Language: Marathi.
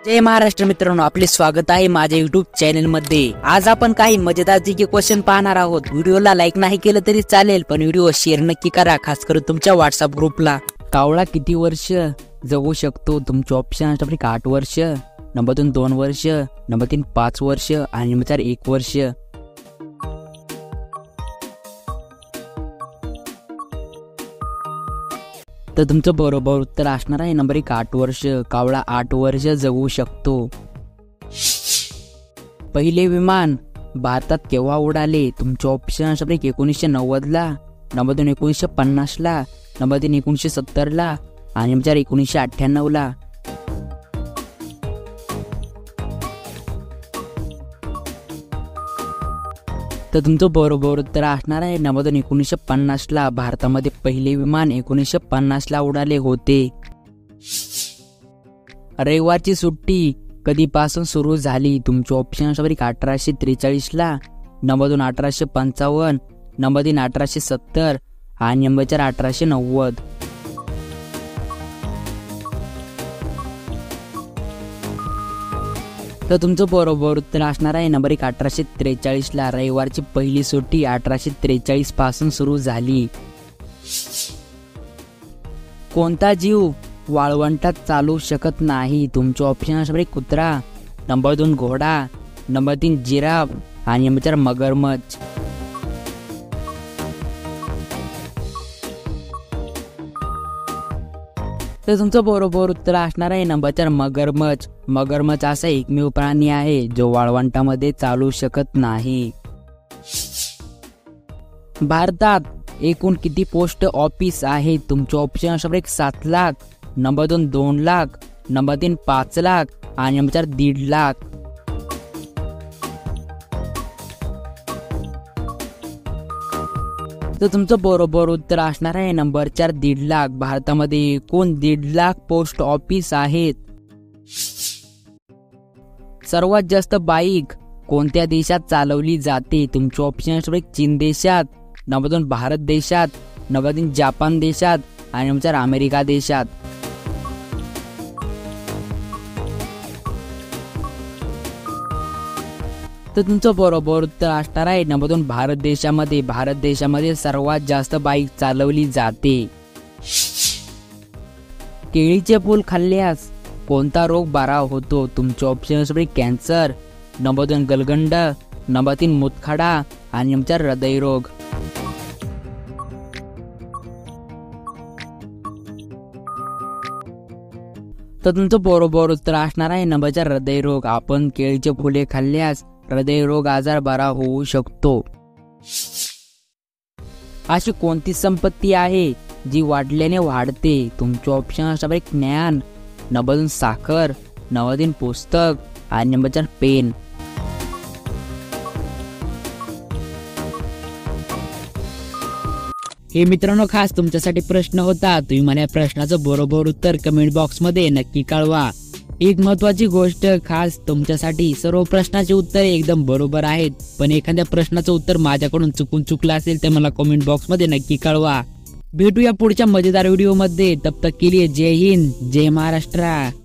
जय महाराष्ट्र मित्रांनो, आपले स्वागत आहे माझ्या युट्यूब चॅनल मध्ये। आज आपण काही मजेदार जीके क्वेश्चन पाहणार आहोत। व्हिडिओला लाईक नाही केलं तरी चालेल, पण व्हिडिओ शेअर नक्की करा, खास करून तुमच्या व्हॉट्सअप ग्रुपला। कावळा किती वर्ष जगू शकतो? तुमचे ऑप्शन 8 वर्ष, नंबर 2 वर्ष, नंबर 3 5 वर्ष आणि नंबर 4 1 वर्ष। तर तुमचं बरोबर उत्तर असणार आहे नंबर 1 8 वर्ष। कावळा 8 वर्ष जगू शकतो। पहिले विमान भारतात केव्हा उडाले? तुमचे ऑप्शन 1990 ला, नंबर 2 1950 ला, नंबर 3 1970 ला आणि नंबर 4 1998 ला। तर तुमचं बरोबर उत्तर असणार आहे नंबर 2 1950 ला। भारतामध्ये पहिले विमान 1950 ला उडाले होते। रविवारची सुट्टी कधीपासून सुरू झाली? तुमचे ऑप्शन 1843 ला, नंबर 2 1855, नंबर 3 1870 आणि नंबर 4 1890। तर तुमचं बरोबर उत्तर असणार आहे नंबर 1 1843 ला। रविवारची पहिली सुट्टी 1843 पासून सुरू झाली। कोणता जीव वाळवंटात चालू शकत नाही? तुमचे ऑप्शन 1 कुत्रा, नंबर 2 घोडा, नंबर 3 जिराफ आणि नंबर 4 मगरमच्छ। तर तुमचं बरोबर उत्तर असणार आहे नंबर 4 मगरमच्छ। मगरमच्छ असा एकमेव प्राणी आहे जो वाळवंटामध्ये चालू शकत नाही। भारतात एकूण किती पोस्ट ऑफिस आहे? तुमचे option 1 7 lakh, number 2 2 lakh, number 3 5 lakh आणि नंबर 4 1.5 लाख। तर तुमचं बरोबर उत्तर असणार आहे नंबर 4 1.5 लाख। भारतामध्ये एकूण 1.5 लाख पोस्ट ऑफिस आहेत। सर्वात जास्त बाईक कोणत्या देशात चालवली जाते? तुमचे ऑप्शन 1 चीन देशात, नंबर 2 भारत देशात, नंबर 3 जपान देशात आणि नंबर 4 अमेरिका देशात। तर तुमचं बरोबर उत्तर असणार आहे नंबर 2 भारत देशामध्ये। भारत देशामध्ये सर्वात जास्त बाईक चालवली जाते। केळीचे फूल खाल्ल्यास कोणता रोग बरा होतो? तुमचे ऑप्शन 1 कॅन्सर, नंबर 2 गलगंड, नंबर 3 मूतखडा आणि नंबर 4 हृदयरोग। तर तुमचं बरोबर उत्तर असणार आहे नंबर 4 हृदयरोग। आपण केळीचे फुले खाल्ल्यास हृदयरोग आजार बरा होऊ शकतो। अशी कोणती संपत्ती आहे जी वाढल्याने वाढते? तुमचे ऑप्शन 1 ज्ञान, नंबर 2 साखर, नंबर 3 पुस्तक आणि नंबर 4 पेन। हे मित्रांनो, खास तुमच्यासाठी प्रश्न होता। तुम्ही मला या प्रश्नाचं बरोबर उत्तर कमेंट बॉक्स मध्ये नक्की कळवा। एक महत्वाची गोष्ट खास तुमच्यासाठी, सर्व प्रश्नाचे उत्तर एकदम बरोबर आहेत, पण एखाद्या प्रश्नाचं उत्तर माझ्याकडून चुकलं असेल तर मला कमेंट बॉक्स मध्ये नक्की कळवा। भेटूया पुढच्या मजेदार व्हिडिओ मध्ये। तब तक के लिए जय हिंद, जय महाराष्ट्र।